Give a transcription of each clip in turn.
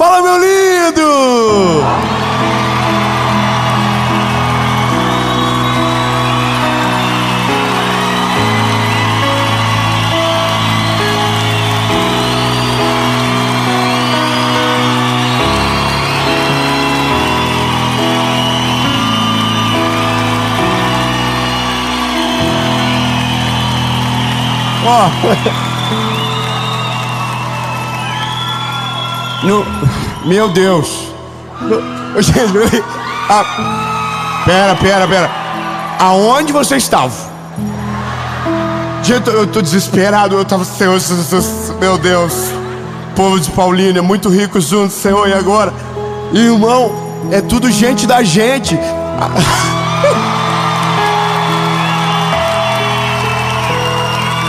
Fala, meu lindo! Ó, meu Deus. Gente, pera. Aonde você estava? Gente, eu tô desesperado. Eu tava, Senhor, meu Deus. Povo de Paulínia, é muito rico junto, Senhor, e agora? Irmão, é tudo gente da gente.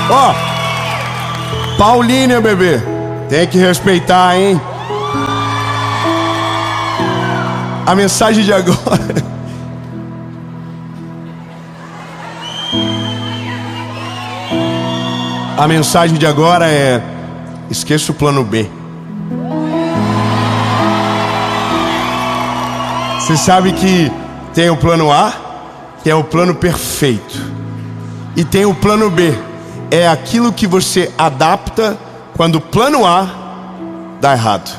Ó, Paulínia, bebê, tem que respeitar, hein? A mensagem de agora. A mensagem de agora é: esqueça o plano B. Você sabe que tem o plano A, que é o plano perfeito, e tem o plano B. É aquilo que você adapta quando o plano A dá errado.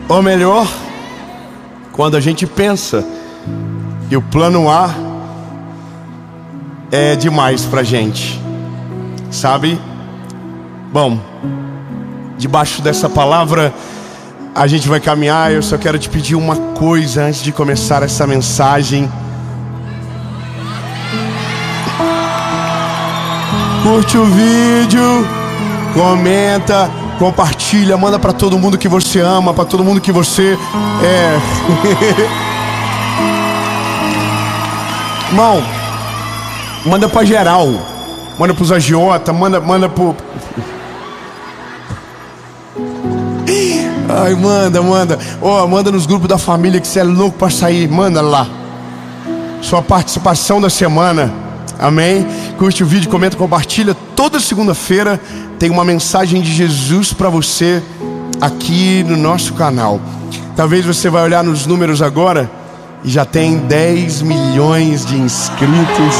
Ou melhor, quando a gente pensa que o plano A é demais pra gente, sabe? Bom, debaixo dessa palavra a gente vai caminhar. Eu só quero te pedir uma coisa antes de começar essa mensagem. Curte o vídeo, comenta, compartilha, manda pra todo mundo que você ama, pra todo mundo que você é. Irmão, manda pra geral, manda pros agiota, manda pro... Ai, manda. Ó, manda nos grupos da família que você é louco pra sair, manda lá. Sua participação da semana. Amém? Curte o vídeo, comenta, compartilha. Toda segunda-feira tem uma mensagem de Jesus para você aqui no nosso canal. Talvez você vai olhar nos números agora e já tem 10 milhões de inscritos.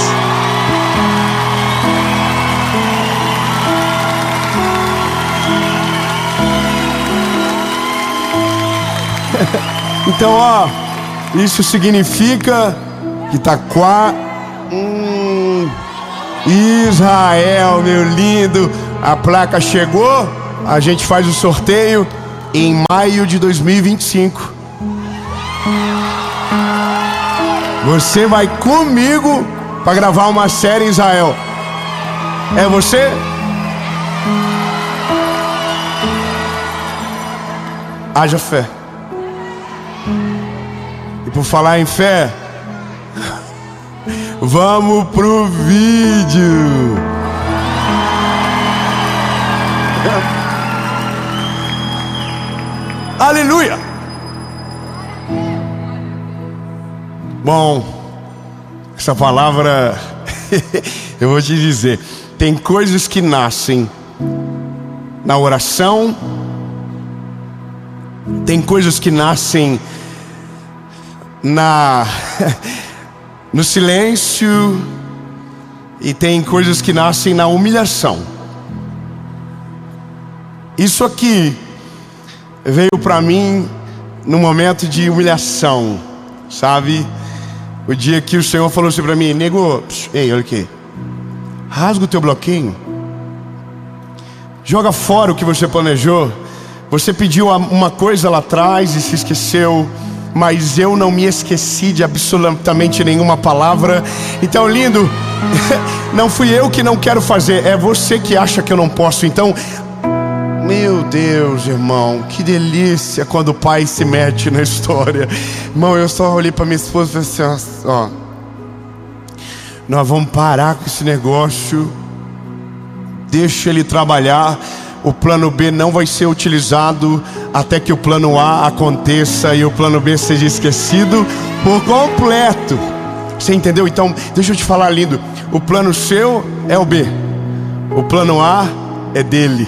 Então, ó, isso significa que tá quase... Israel, meu lindo, a placa chegou. A gente faz o sorteio em maio de 2025. Você vai comigo para gravar uma série em Israel. É você? Haja fé. E por falar em fé, vamos pro vídeo. Aleluia. Bom, essa palavra eu vou te dizer, tem coisas que nascem na oração, tem coisas que nascem no silêncio, e tem coisas que nascem na humilhação. Isso aqui veio para mim no momento de humilhação, sabe? O dia que o Senhor falou assim para mim: nego, ei, olha aqui, rasga o teu bloquinho, joga fora o que você planejou. Você pediu uma coisa lá atrás e se esqueceu, mas eu não me esqueci de absolutamente nenhuma palavra. Então, lindo, não fui eu que não quero fazer, é você que acha que eu não posso. Então, meu Deus, irmão, que delícia quando o pai se mete na história. Irmão, eu só olhei para minha esposa e falei assim: ó, nós vamos parar com esse negócio, deixa ele trabalhar. O plano B não vai ser utilizado até que o plano A aconteça e o plano B seja esquecido por completo. Você entendeu? Então, deixa eu te falar, lindo. O plano seu é o B, o plano A é dele.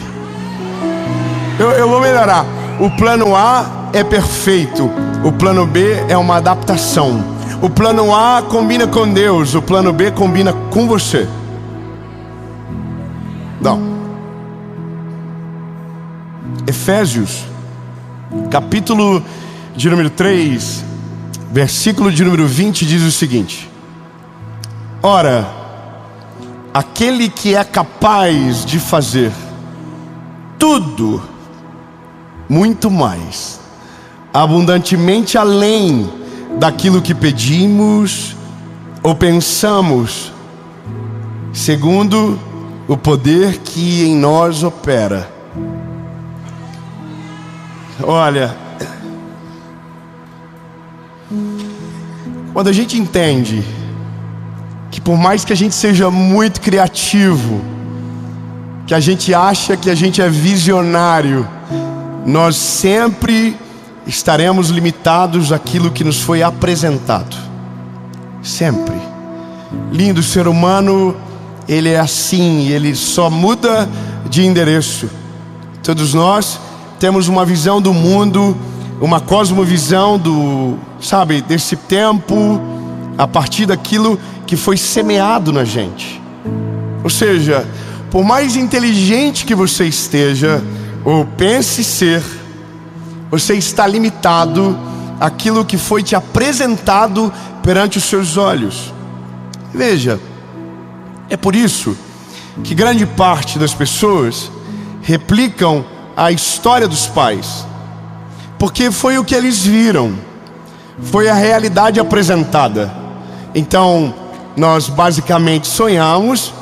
Eu vou melhorar. o plano A é perfeito, o plano B é uma adaptação. O plano A combina com Deus, o plano B combina com você. Não. Efésios, capítulo de número 3, versículo de número 20 diz o seguinte: ora, aquele que é capaz de fazer tudo, muito mais, abundantemente além daquilo que pedimos ou pensamos, segundo o poder que em nós opera. Olha, quando a gente entende que por mais que a gente seja muito criativo, que a gente acha que a gente é visionário, nós sempre estaremos limitados àquilo que nos foi apresentado. Sempre. Lindo, ser humano, ele é assim, ele só muda de endereço. Todos nós temos uma visão do mundo, uma cosmovisão desse tempo, a partir daquilo que foi semeado na gente. Ou seja, por mais inteligente que você esteja, ou pense ser, você está limitado àquilo que foi te apresentado perante os seus olhos. Veja, é por isso que grande parte das pessoas replicam a história dos pais, porque foi o que eles viram, foi a realidade apresentada. Então, nós basicamente sonhamos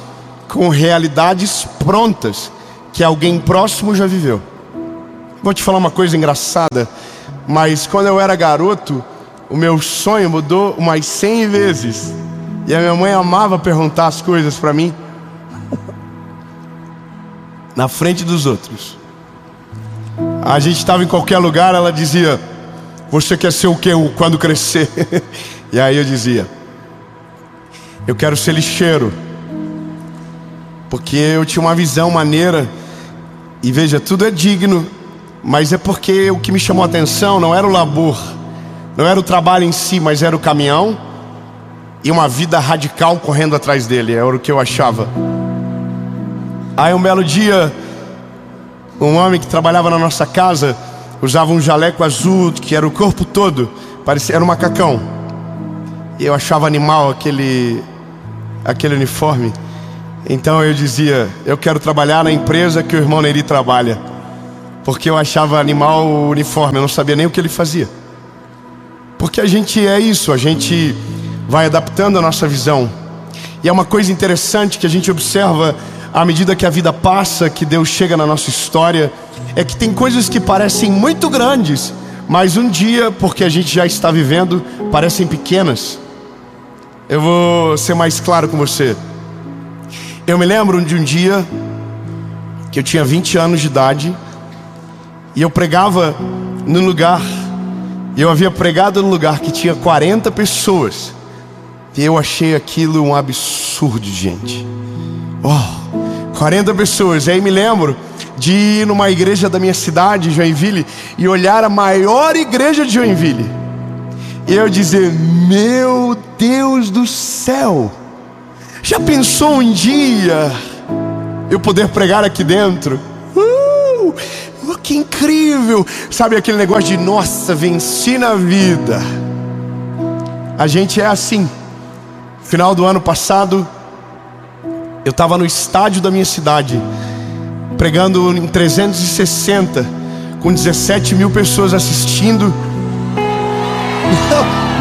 com realidades prontas que alguém próximo já viveu. Vou te falar uma coisa engraçada, mas quando eu era garoto, o meu sonho mudou umas 100 vezes. E a minha mãe amava perguntar as coisas para mim na frente dos outros. A gente estava em qualquer lugar, ela dizia: você quer ser o que quando crescer? E aí eu dizia: eu quero ser lixeiro. Porque eu tinha uma visão maneira. E veja, tudo é digno, mas é porque o que me chamou a atenção não era o labor, não era o trabalho em si, mas era o caminhão e uma vida radical correndo atrás dele. Era o que eu achava. Aí um belo dia, um homem que trabalhava na nossa casa usava um jaleco azul, que era o corpo todo, parecia, era um macacão. E eu achava animal aquele uniforme. Então eu dizia: eu quero trabalhar na empresa que o irmão Neri trabalha. Porque eu achava animal o uniforme, eu não sabia nem o que ele fazia. Porque a gente é isso, a gente vai adaptando a nossa visão. E é uma coisa interessante que a gente observa à medida que a vida passa, que Deus chega na nossa história, é que tem coisas que parecem muito grandes, mas um dia, porque a gente já está vivendo, parecem pequenas. Eu vou ser mais claro com você. Eu me lembro de um dia que eu tinha 20 anos de idade e eu pregava num lugar, e eu havia pregado num lugar que tinha 40 pessoas. E eu achei aquilo um absurdo, gente. 40 pessoas. E aí me lembro de ir numa igreja da minha cidade, Joinville, e olhar a maior igreja de Joinville. E eu dizer: meu Deus do céu, já pensou um dia eu poder pregar aqui dentro? Que incrível! Sabe aquele negócio de nossa, venci na vida. A gente é assim. Final do ano passado, eu estava no estádio da minha cidade, pregando em 360, com 17 mil pessoas assistindo.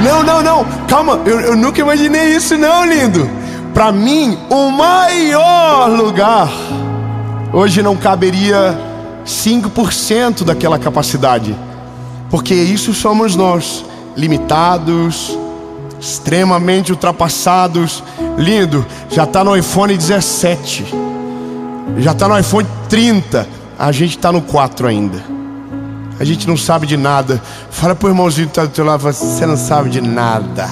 Não, calma, eu nunca imaginei isso não, lindo. Para mim, o maior lugar hoje não caberia 5% daquela capacidade, porque isso somos nós, limitados, extremamente ultrapassados. Lindo, já está no iPhone 17, já está no iPhone 30, a gente está no 4 ainda. A gente não sabe de nada. Fala pro irmãozinho que está do teu lado, você não sabe de nada.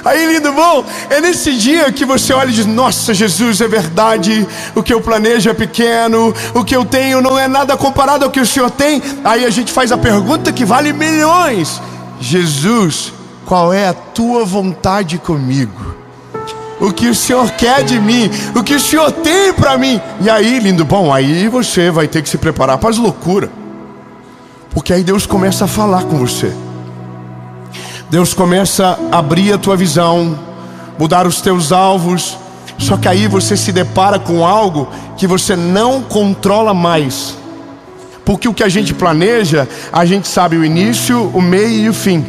Aí, lindo, bom, é nesse dia que você olha e diz: nossa, Jesus, é verdade, o que eu planejo é pequeno, o que eu tenho não é nada comparado ao que o Senhor tem. Aí a gente faz a pergunta que vale milhões: Jesus, qual é a tua vontade comigo? O que o Senhor quer de mim? O que o Senhor tem para mim? E aí, lindo, bom, aí você vai ter que se preparar para as loucuras, porque aí Deus começa a falar com você. Deus começa a abrir a tua visão, mudar os teus alvos. Só que aí você se depara com algo que você não controla mais, porque o que a gente planeja, a gente sabe o início, o meio e o fim.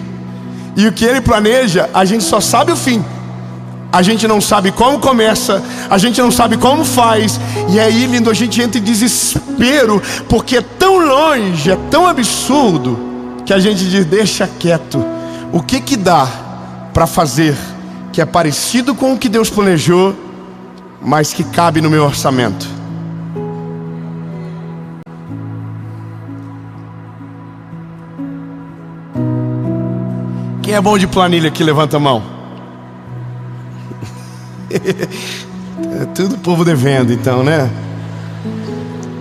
E o que Ele planeja, a gente só sabe o fim. A gente não sabe como começa, a gente não sabe como faz. E aí, lindo, a gente entra em desespero, porque é tão longe, é tão absurdo, que a gente diz: deixa quieto. O que dá para fazer que é parecido com o que Deus planejou, mas que cabe no meu orçamento? Quem é bom de planilha aqui, levanta a mão. É tudo povo devendo, então, né?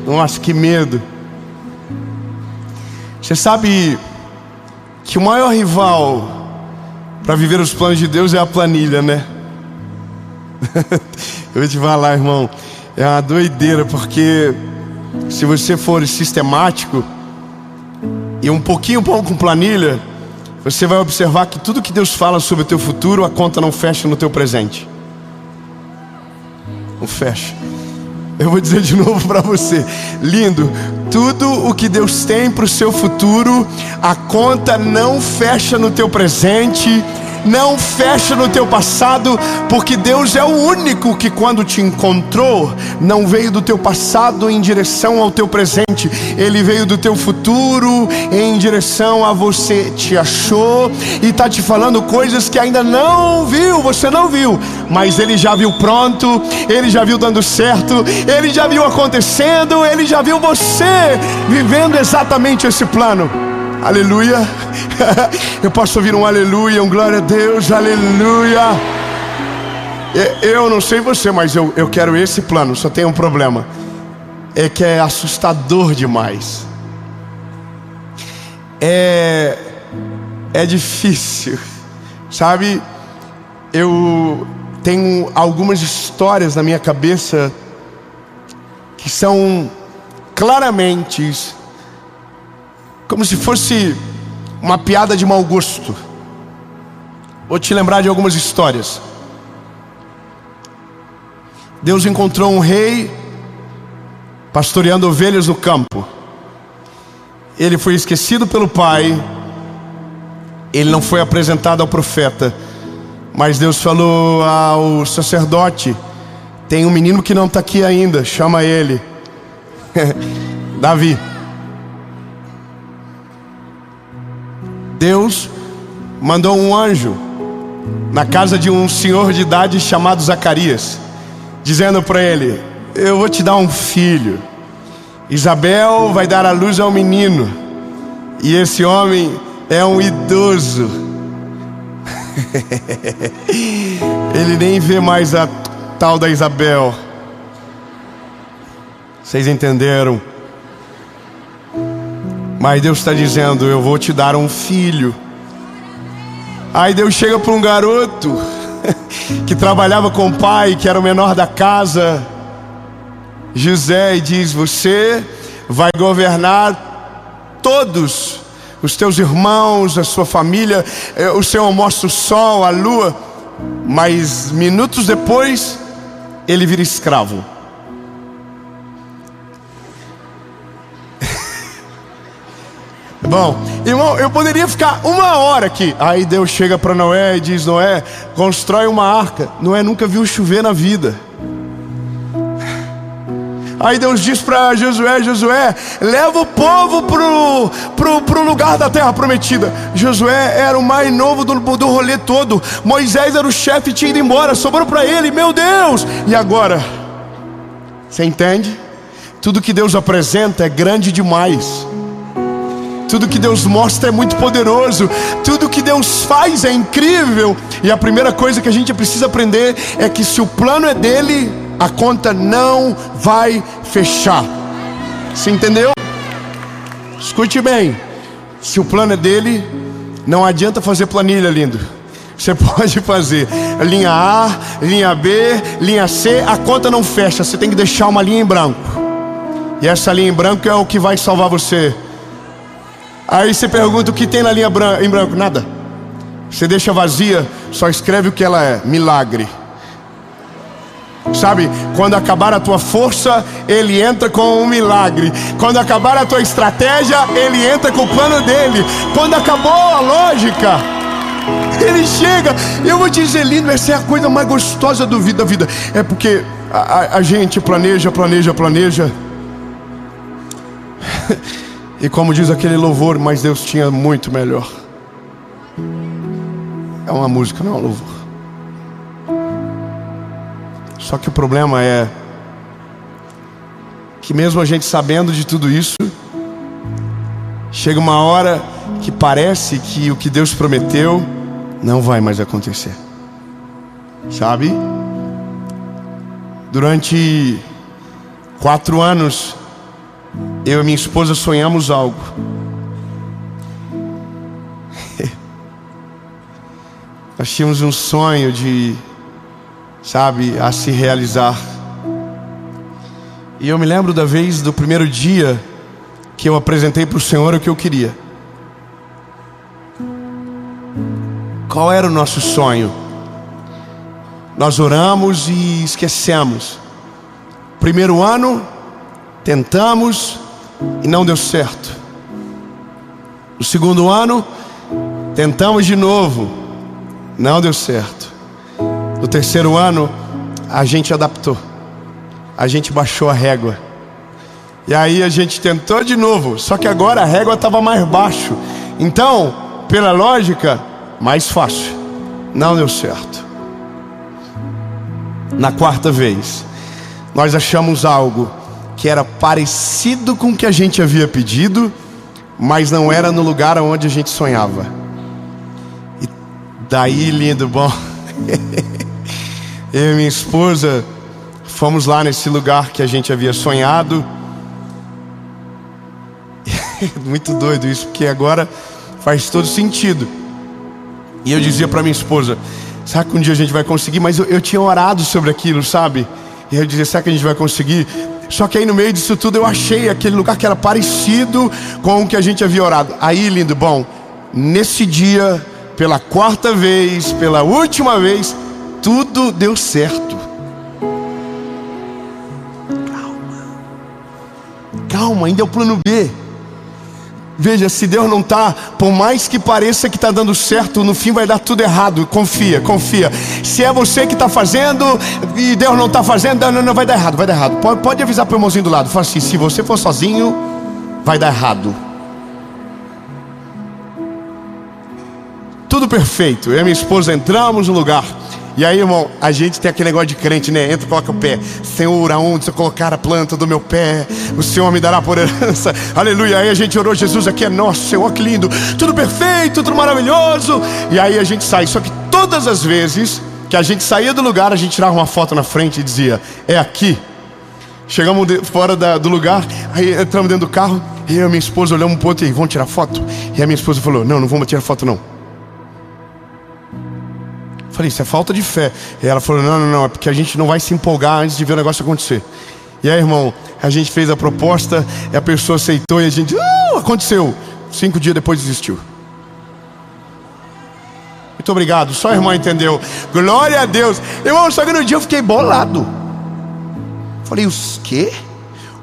Nossa, que medo. Você sabe que o maior rival para viver os planos de Deus é a planilha, né? Eu vou te falar, irmão, é uma doideira, porque se você for sistemático e um pouquinho bom com planilha, você vai observar que tudo que Deus fala sobre o teu futuro, a conta não fecha no teu presente. Não fecha. Eu vou dizer de novo para você, lindo, tudo o que Deus tem para o seu futuro, a conta não fecha no teu presente, não fecha no teu passado, porque Deus é o único que, quando te encontrou, não veio do teu passado em direção ao teu presente, Ele veio do teu futuro em direção a você. Te achou e está te falando coisas que ainda não viu, você não viu, mas Ele já viu pronto, Ele já viu dando certo, Ele já viu acontecendo, Ele já viu você vivendo exatamente esse plano. Aleluia. Eu posso ouvir um aleluia, um glória a Deus, aleluia. Eu não sei você, mas eu quero esse plano. Só tem um problema, é que é assustador demais. É difícil, sabe? Eu tenho algumas histórias na minha cabeça que são claramente como se fosse uma piada de mau gosto. Vou te lembrar de algumas histórias. Deus encontrou um rei pastoreando ovelhas no campo. Ele foi esquecido pelo pai. Ele não foi apresentado ao profeta, mas Deus falou ao sacerdote: tem um menino que não está aqui ainda, chama ele. Davi. Deus mandou um anjo na casa de um senhor de idade chamado Zacarias, dizendo para ele: eu vou te dar um filho. Isabel vai dar à luz ao menino, e esse homem é um idoso. Ele nem vê mais a tal da Isabel. Vocês entenderam? Mas Deus está dizendo: eu vou te dar um filho. Aí Deus chega para um garoto que trabalhava com o pai, que era o menor da casa, José, e diz: você vai governar todos os teus irmãos, a sua família. O Senhor mostra o sol, a lua, mas minutos depois ele vira escravo. Bom, irmão, eu poderia ficar uma hora aqui. Aí Deus chega para Noé e diz: Noé, constrói uma arca. Noé nunca viu chover na vida. Aí Deus diz para Josué: Josué, leva o povo pro lugar da terra prometida. Josué era o mais novo do rolê todo. Moisés era o chefe e tinha ido embora, sobrou para ele. Meu Deus! E agora? Você entende? Tudo que Deus apresenta é grande demais. Tudo que Deus mostra é muito poderoso. Tudo que Deus faz é incrível. E a primeira coisa que a gente precisa aprender é que se o plano é dele, a conta não vai fechar. Você entendeu? Escute bem. Se o plano é dele, não adianta fazer planilha, lindo. Você pode fazer linha A, linha B, linha C, a conta não fecha. Você tem que deixar uma linha em branco. E essa linha em branco é o que vai salvar você. Aí você pergunta o que tem na linha em branco. Nada. Você deixa vazia, só escreve o que ela é: milagre. Sabe, quando acabar a tua força, ele entra com um milagre. Quando acabar a tua estratégia, ele entra com o plano dele. Quando acabou a lógica, ele chega. Eu vou te dizer, lindo, essa é a coisa mais gostosa da vida. É porque a gente planeja. E como diz aquele louvor, mas Deus tinha muito melhor. É uma música, não é um louvor. Só que o problema é que mesmo a gente sabendo de tudo isso, chega uma hora que parece que o que Deus prometeu não vai mais acontecer. Sabe? Durante 4 anos, eu e minha esposa sonhamos algo. Nós tínhamos um sonho de, sabe, a se realizar. E eu me lembro da vez do primeiro dia que eu apresentei para o Senhor o que eu queria. Qual era o nosso sonho? Nós oramos e esquecemos. Primeiro ano, tentamos e não deu certo. No segundo ano, tentamos de novo, não deu certo. No terceiro ano, a gente adaptou. A gente baixou a régua. E aí a gente tentou de novo, só que agora a régua estava mais baixo. Então, pela lógica, mais fácil. Não deu certo. Na quarta vez, nós achamos algo que era parecido com o que a gente havia pedido, mas não era no lugar onde a gente sonhava. E daí, lindo, bom, eu e minha esposa fomos lá nesse lugar que a gente havia sonhado. Muito doido isso, porque agora faz todo sentido. E eu dizia para minha esposa: será que um dia a gente vai conseguir? Mas eu tinha orado sobre aquilo, sabe? E eu dizia: será que a gente vai conseguir? Só que aí no meio disso tudo eu achei aquele lugar que era parecido com o que a gente havia orado. Aí, lindo, bom, nesse dia, pela quarta vez, pela última vez, tudo deu certo. Calma, ainda é o plano B. Veja, se Deus não está, por mais que pareça que está dando certo, no fim vai dar tudo errado. Confia. Se é você que está fazendo e Deus não está fazendo, não, vai dar errado. Pode avisar para o irmãozinho do lado. Fala assim: se você for sozinho, vai dar errado. Tudo perfeito. Eu e minha esposa entramos no lugar. E aí, irmão, a gente tem aquele negócio de crente, né? Entra e coloca o pé. Senhor, aonde eu colocar a planta do meu pé, o Senhor me dará por herança. Aleluia. Aí a gente orou: Jesus, aqui é nosso, Senhor, que lindo. Tudo perfeito, tudo maravilhoso. E aí a gente sai. Só que todas as vezes que a gente saía do lugar, a gente tirava uma foto na frente e dizia: é aqui. Chegamos fora do lugar, aí entramos dentro do carro. E eu e minha esposa olhamos um pouco e: vamos tirar foto? E a minha esposa falou: não vamos tirar foto não. Falei: isso é falta de fé. E ela falou: não, é porque a gente não vai se empolgar antes de ver o negócio acontecer. E aí, irmão, a gente fez a proposta, e a pessoa aceitou, e a gente, aconteceu. 5 dias depois desistiu. Muito obrigado, só a irmã entendeu. Glória a Deus. Irmão, só que no dia eu fiquei bolado. Falei: o quê?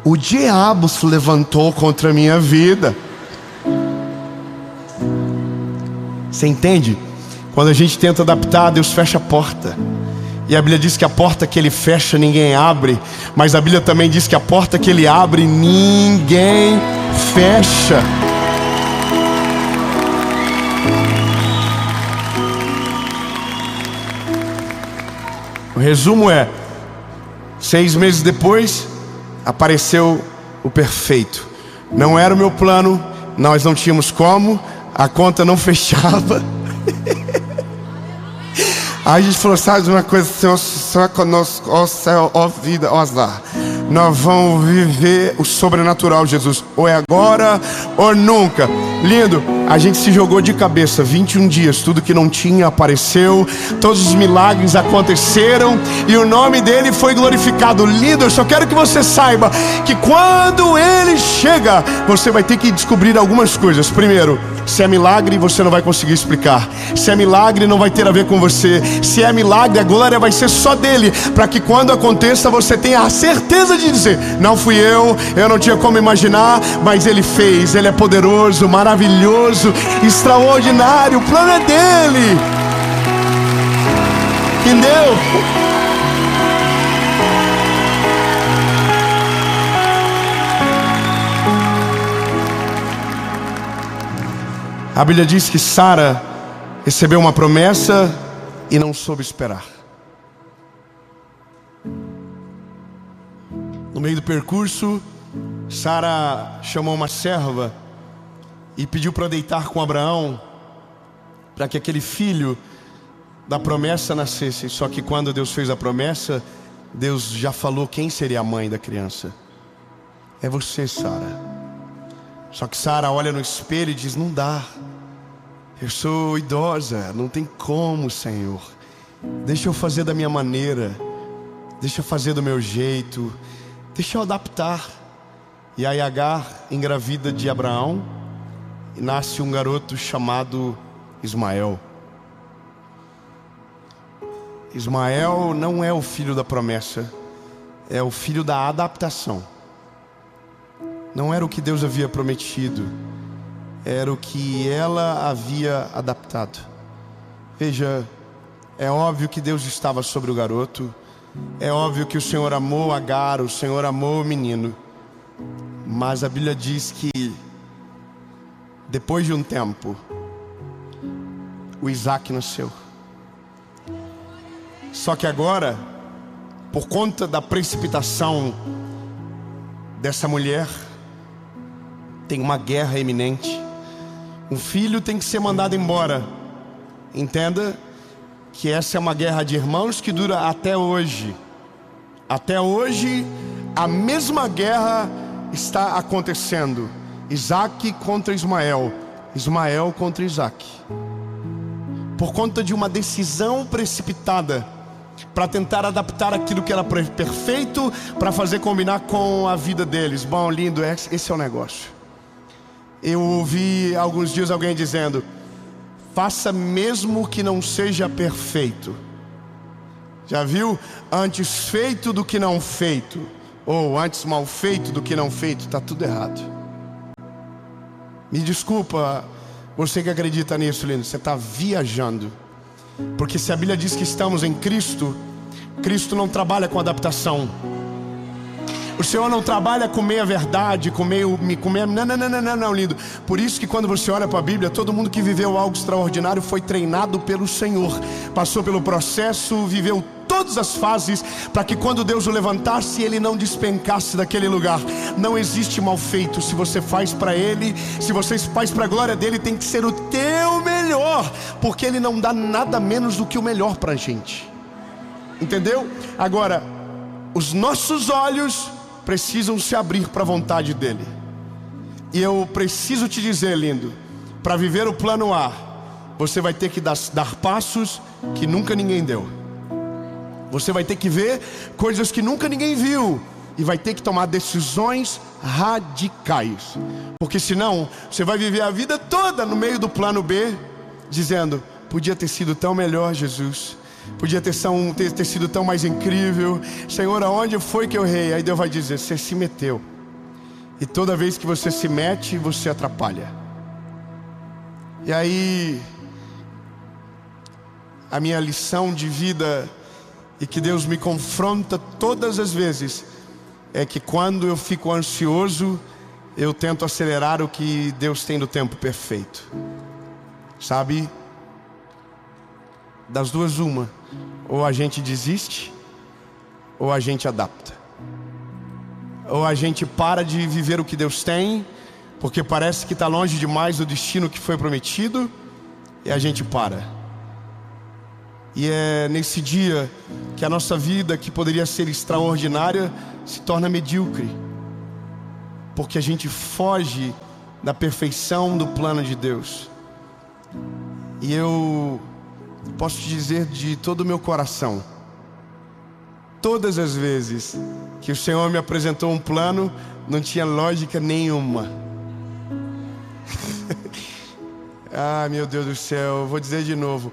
O diabo se levantou contra a minha vida. Você entende? Quando a gente tenta adaptar, Deus fecha a porta. E a Bíblia diz que a porta que Ele fecha, ninguém abre. Mas a Bíblia também diz que a porta que Ele abre, ninguém fecha. O resumo é: 6 meses depois, apareceu o perfeito. Não era o meu plano, nós não tínhamos como, a conta não fechava. Aí a gente falou, sabe uma coisa, Senhor é conosco, ó céu, ó vida, ó azar. Nós vamos viver o sobrenatural, Jesus. Ou é agora ou nunca. Lindo, a gente se jogou de cabeça 21 dias, tudo que não tinha apareceu, todos os milagres aconteceram e o nome dele foi glorificado. Lindo, eu só quero que você saiba que quando ele chega, você vai ter que descobrir algumas coisas. Primeiro, se é milagre, você não vai conseguir explicar. Se é milagre, não vai ter a ver com você. Se é milagre, a glória vai ser só dele, para que quando aconteça, você tenha a certeza de dizer, não fui eu não tinha como imaginar, mas ele fez. Ele é poderoso, maravilhoso, extraordinário, o plano é dele. Entendeu? A Bíblia diz que Sara recebeu uma promessa e não soube esperar. No meio do percurso, Sara chamou uma serva e pediu para deitar com Abraão, para que aquele filho da promessa nascesse. Só que quando Deus fez a promessa, Deus já falou quem seria a mãe da criança. É você, Sara. Só que Sara olha no espelho e diz, não dá, eu sou idosa, não tem como, Senhor. Deixa eu fazer da minha maneira, deixa eu fazer do meu jeito, deixa eu adaptar. E aí Agar engravida de Abraão e nasce um garoto chamado Ismael. Ismael não é o filho da promessa, é o filho da adaptação. Não era o que Deus havia prometido, era o que ela havia adaptado. Veja, é óbvio que Deus estava sobre o garoto, é óbvio que o Senhor amou Agar, o Senhor amou o menino. Mas a Bíblia diz que depois de um tempo, o Isaac nasceu. Só que agora, por conta da precipitação dessa mulher, tem uma guerra iminente. Um filho tem que ser mandado embora. Entenda que essa é uma guerra de irmãos que dura até hoje. Até hoje, a mesma guerra está acontecendo. Isaac contra Ismael, Ismael contra Isaac. Por conta de uma decisão precipitada, para tentar adaptar aquilo que era perfeito, para fazer combinar com a vida deles. Bom, lindo, esse é o negócio. Eu ouvi alguns dias alguém dizendo, faça mesmo que não seja perfeito. Já viu? Antes feito do que não feito, ou antes mal feito do que não feito. Está tudo errado. Me desculpa, você que acredita nisso, lindo, você está viajando. Porque se a Bíblia diz que estamos em Cristo, Cristo não trabalha com adaptação. O Senhor não trabalha com meia verdade, com meio... Não, lindo. Por isso que quando você olha para a Bíblia, todo mundo que viveu algo extraordinário foi treinado pelo Senhor. Passou pelo processo, viveu todas as fases, para que quando Deus o levantasse, ele não despencasse daquele lugar. Não existe mal feito. Se você faz para Ele, se você faz para a glória dEle, tem que ser o teu melhor, porque Ele não dá nada menos do que o melhor para a gente. Entendeu? Agora, os nossos olhos precisam se abrir para a vontade dEle. E eu preciso te dizer, lindo, para viver o plano A, você vai ter que dar passos que nunca ninguém deu. Você vai ter que ver coisas que nunca ninguém viu. E vai ter que tomar decisões radicais. Porque senão, você vai viver a vida toda no meio do plano B, dizendo, podia ter sido tão melhor, Jesus. Podia ter sido tão mais incrível. Senhor, aonde foi que eu errei? Aí Deus vai dizer, você se meteu. E toda vez que você se mete, você atrapalha. E aí, a minha lição de vida, e que Deus me confronta todas as vezes, é que quando eu fico ansioso, eu tento acelerar o que Deus tem no tempo perfeito. Sabe? Das duas uma, ou a gente desiste, ou a gente adapta. Ou a gente para de viver o que Deus tem, porque parece que está longe demais do destino que foi prometido, e a gente para. E é nesse dia que a nossa vida, que poderia ser extraordinária, se torna medíocre, porque a gente foge da perfeição do plano de Deus. E eu posso te dizer de todo o meu coração, todas as vezes que o Senhor me apresentou um plano, não tinha lógica nenhuma. Ah, meu Deus do céu, eu vou dizer de novo,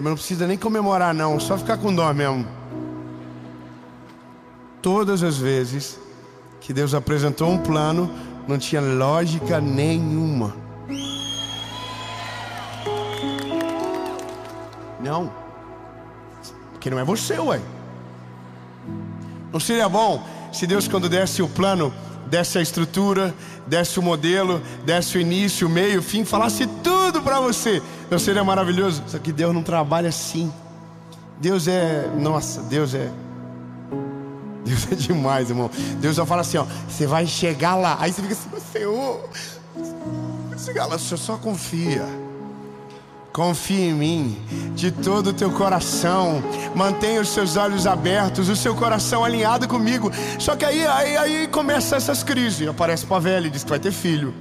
mas não precisa nem comemorar não, só ficar com dó mesmo. Todas as vezes que Deus apresentou um plano, não tinha lógica nenhuma. Não, porque não é você, ué. Não seria bom se Deus, quando desse o plano, desse a estrutura, desse o modelo, desse o início, o meio, o fim, falasse tudo para você? Não seria maravilhoso? Só que Deus não trabalha assim. Deus é, nossa, Deus é demais, irmão. Deus só fala assim, ó, você vai chegar lá. Aí você fica assim, Senhor, vai chegar lá, você só confia. Confia em mim de todo o teu coração. Mantenha os seus olhos abertos, o seu coração alinhado comigo. Só que aí começa essas crises. Aparece para a velha e diz que vai ter filho.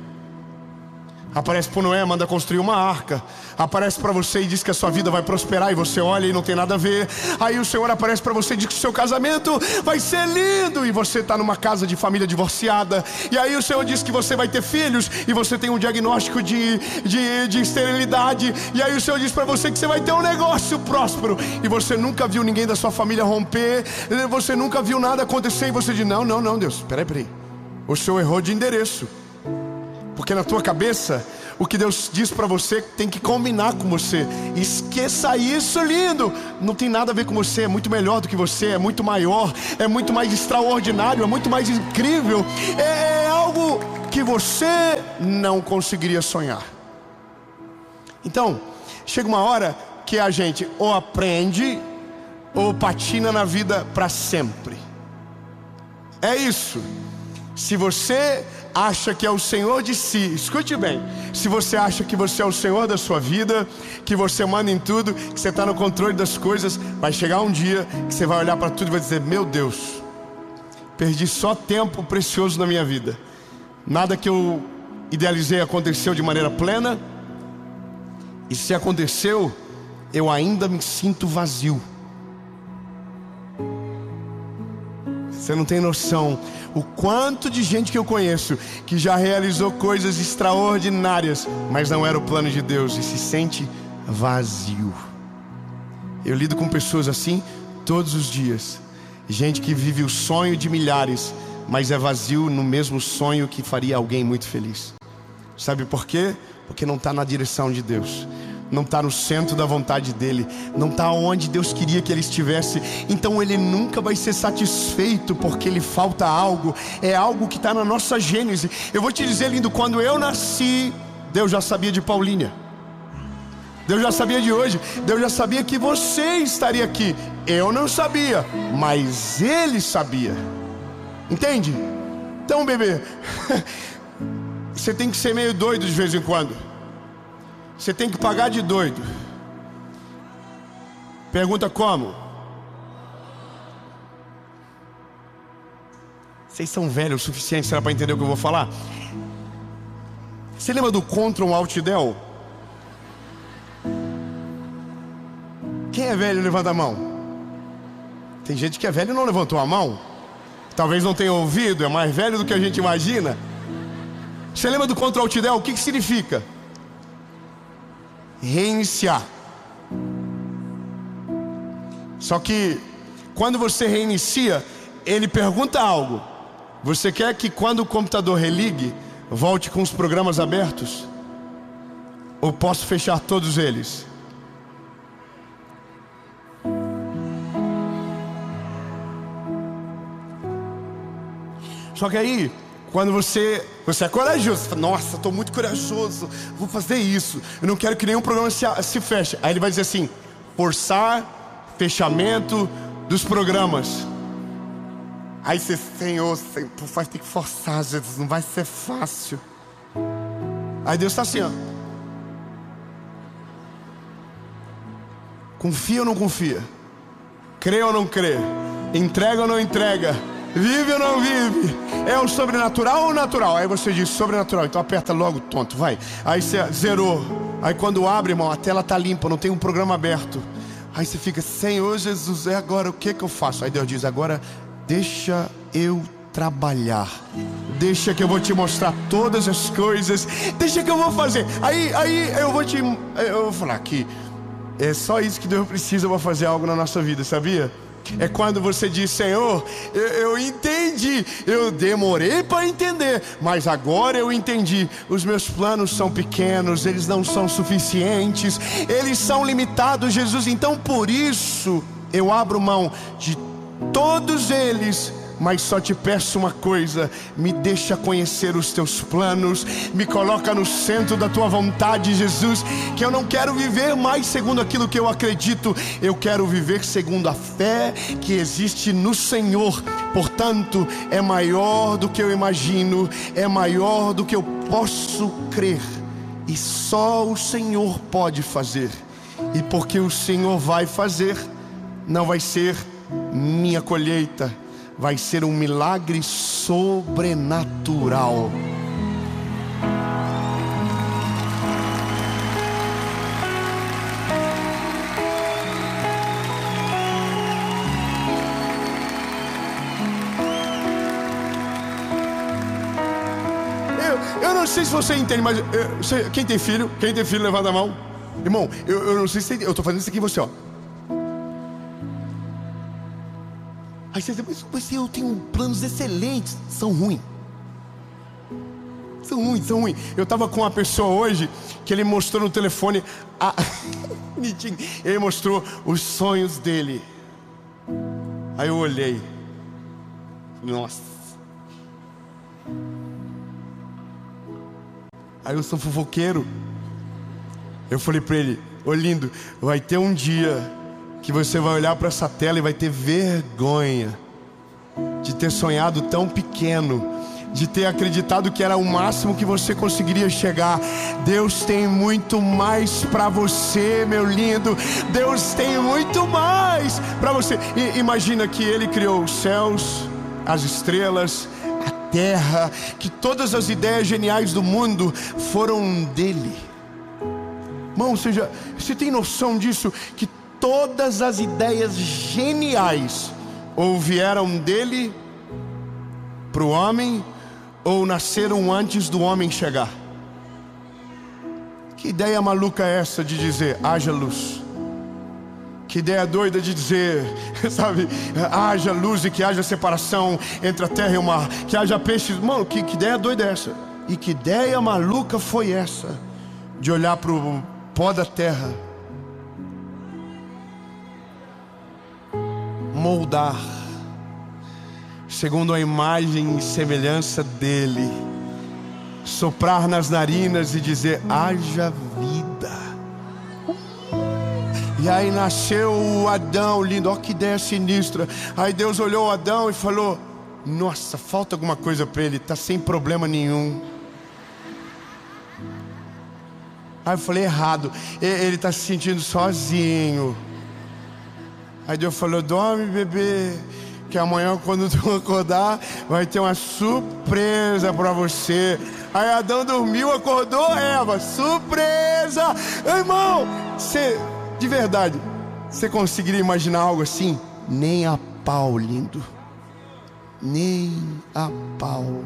Aparece para Noé, manda construir uma arca. Aparece para você e diz que a sua vida vai prosperar, e você olha e não tem nada a ver. Aí o Senhor aparece para você e diz que o seu casamento vai ser lindo, e você está numa casa de família divorciada. E aí o Senhor diz que você vai ter filhos, e você tem um diagnóstico de esterilidade. E aí o Senhor diz para você que você vai ter um negócio próspero, e você nunca viu ninguém da sua família romper, você nunca viu nada acontecer, e você diz, não Deus, peraí, o Senhor errou de endereço. Porque na tua cabeça, o que Deus diz para você tem que combinar com você. Esqueça isso, lindo. Não tem nada a ver com você, é muito melhor do que você, é muito maior, é muito mais extraordinário, é muito mais incrível. É algo que você não conseguiria sonhar. Então, chega uma hora que a gente ou aprende ou patina na vida para sempre. É isso. Se você acha que é o Senhor de si, escute bem, se você acha que você é o Senhor da sua vida, que você manda em tudo, que você está no controle das coisas, vai chegar um dia que você vai olhar para tudo e vai dizer, meu Deus, perdi só tempo precioso na minha vida. Nada que eu idealizei aconteceu de maneira plena, e se aconteceu, eu ainda me sinto vazio. Você não tem noção o quanto de gente que eu conheço que já realizou coisas extraordinárias, mas não era o plano de Deus, e se sente vazio. Eu lido com pessoas assim todos os dias. Gente que vive o sonho de milhares, mas é vazio no mesmo sonho que faria alguém muito feliz. Sabe por quê? Porque não está na direção de Deus, não está no centro da vontade dele, não está onde Deus queria que ele estivesse. Então ele nunca vai ser satisfeito, porque lhe falta algo. É algo que está na nossa gênese. Eu vou te dizer, lindo, quando eu nasci, Deus já sabia de Paulinha, Deus já sabia de hoje, Deus já sabia que você estaria aqui. Eu não sabia, mas Ele sabia. Entende? Então, bebê, você tem que ser meio doido de vez em quando. Você tem que pagar de doido. Pergunta como? Vocês são velhos o suficiente, será para entender o que eu vou falar? Você lembra do Ctrl Alt Del? Quem é velho, levanta a mão. Tem gente que é velho e não levantou a mão. Talvez não tenha ouvido, é mais velho do que a gente imagina. Você lembra do Ctrl Alt Del? O que significa? Reiniciar. Só que quando você reinicia, ele pergunta algo. Você quer que quando o computador religue, volte com os programas abertos? Ou posso fechar todos eles? Só que aí, quando você é corajoso, você fala, nossa, estou muito corajoso, vou fazer isso, eu não quero que nenhum programa se feche. Aí ele vai dizer assim, forçar fechamento dos programas. Aí você, Senhor, vai ter que forçar, Jesus, não vai ser fácil. Aí Deus está assim, ó. Confia ou não confia? Crê ou não crê? Entrega ou não entrega? Vive ou não vive? É o sobrenatural ou o natural? Aí você diz sobrenatural, então aperta logo, tonto, vai. Aí você zerou. Aí quando abre, irmão, a tela tá limpa, não tem um programa aberto. Aí você fica, Senhor Jesus, agora o que eu faço? Aí Deus diz, agora deixa eu trabalhar. Deixa que eu vou te mostrar todas as coisas. Deixa que eu vou fazer. Aí eu vou falar que é só isso que Deus precisa para fazer algo na nossa vida, sabia? É quando você diz, Senhor, eu entendi, eu demorei para entender, mas agora eu entendi. Os meus planos são pequenos, eles não são suficientes, eles são limitados, Jesus. Então por isso eu abro mão de todos eles, mas só te peço uma coisa: me deixa conhecer os teus planos, me coloca no centro da tua vontade, Jesus. Que eu não quero viver mais segundo aquilo que eu acredito, eu quero viver segundo a fé que existe no Senhor. Portanto, é maior do que eu imagino, é maior do que eu posso crer, e só o Senhor pode fazer. E porque o Senhor vai fazer, não vai ser minha colheita, vai ser um milagre sobrenatural. Eu não sei se você entende, mas quem tem filho, levanta a mão. Irmão, eu não sei se você entende. Eu estou fazendo isso aqui em você, ó. Aí você diz, mas eu tenho planos excelentes. São ruins. Eu estava com uma pessoa hoje que ele mostrou no telefone ele mostrou os sonhos dele. Aí eu olhei, nossa. Aí eu sou fofoqueiro. Eu falei para ele, ô lindo, vai ter um dia que você vai olhar para essa tela e vai ter vergonha de ter sonhado tão pequeno, de ter acreditado que era o máximo que você conseguiria chegar. Deus tem muito mais para você, meu lindo. Deus tem muito mais para você. Imagina que Ele criou os céus, as estrelas, a terra, que todas as ideias geniais do mundo foram dele. Irmão, você tem noção disso? Que todas as ideias geniais ou vieram dele para o homem, ou nasceram antes do homem chegar. Que ideia maluca é essa de dizer, haja luz? Que ideia doida de dizer, sabe, haja luz e que haja separação entre a terra e o mar, que haja peixes. Mano, que ideia doida é essa? E que ideia maluca foi essa de olhar para o pó da terra, moldar segundo a imagem e semelhança dele, soprar nas narinas e dizer, haja vida. E aí nasceu o Adão, lindo, olha que ideia sinistra. Aí Deus olhou o Adão e falou, nossa, falta alguma coisa para ele, está sem problema nenhum. Aí eu falei, errado, ele está se sentindo sozinho. Aí Deus falou, dorme, bebê, que amanhã quando tu acordar vai ter uma surpresa para você. Aí Adão dormiu, acordou Eva, surpresa. Irmão, de verdade, você conseguiria imaginar algo assim? Nem a pau, lindo. Nem a pau.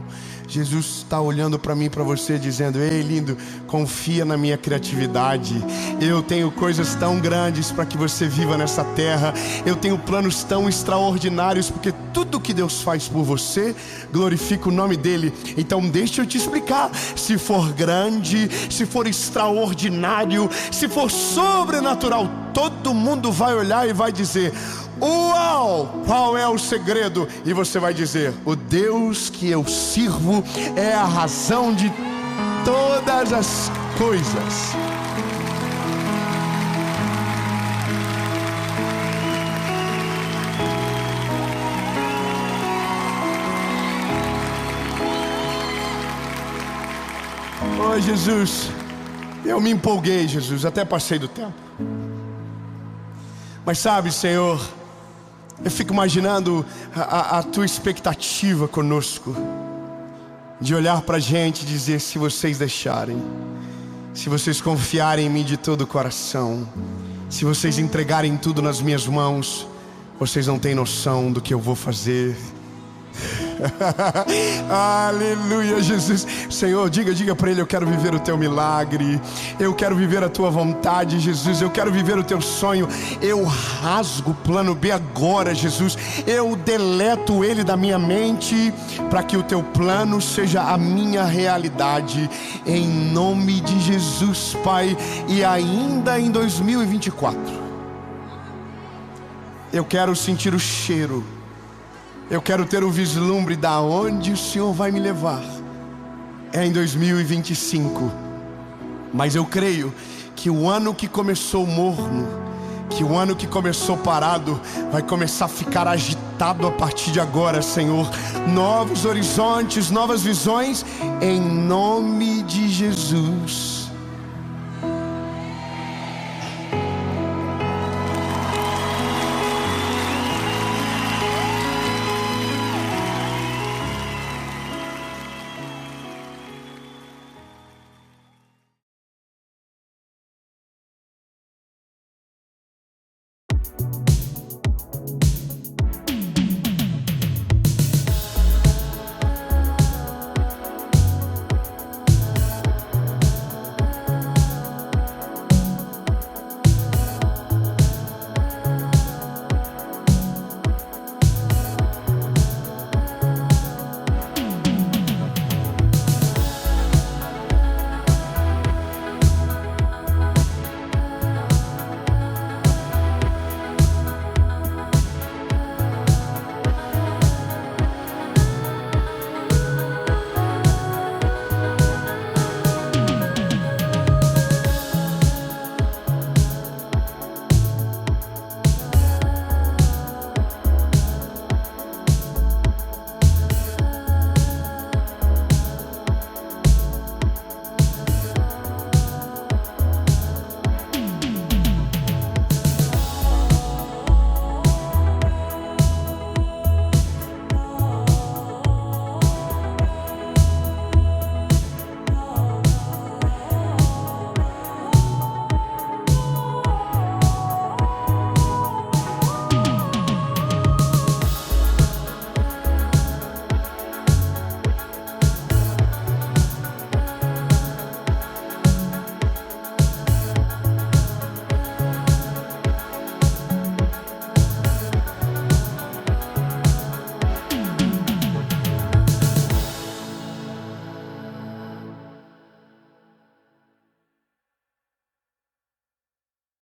Jesus está olhando para mim e para você dizendo, ei lindo, confia na minha criatividade. Eu tenho coisas tão grandes para que você viva nessa terra. Eu tenho planos tão extraordinários, porque tudo que Deus faz por você glorifica o nome dele. Então deixa eu te explicar. Se for grande, se for extraordinário, se for sobrenatural, todo mundo vai olhar e vai dizer, uau, qual é o segredo? E você vai dizer, o Deus que eu sirvo é a razão de todas as coisas. Oh, Jesus, eu me empolguei, Jesus, até passei do tempo. Mas sabe, Senhor, eu fico imaginando a tua expectativa conosco, de olhar pra gente e dizer: se vocês deixarem, se vocês confiarem em mim de todo o coração, se vocês entregarem tudo nas minhas mãos, vocês não têm noção do que eu vou fazer. Aleluia, Jesus. Senhor, diga para ele: eu quero viver o teu milagre, eu quero viver a tua vontade, Jesus, eu quero viver o teu sonho. Eu rasgo o plano B agora, Jesus, eu deleto ele da minha mente, para que o teu plano seja a minha realidade, em nome de Jesus, Pai. E ainda em 2024 eu quero sentir o cheiro, eu quero ter o vislumbre da onde o Senhor vai me levar. É em 2025. Mas eu creio que o ano que começou morno, que o ano que começou parado, vai começar a ficar agitado a partir de agora, Senhor. Novos horizontes, novas visões, em nome de Jesus.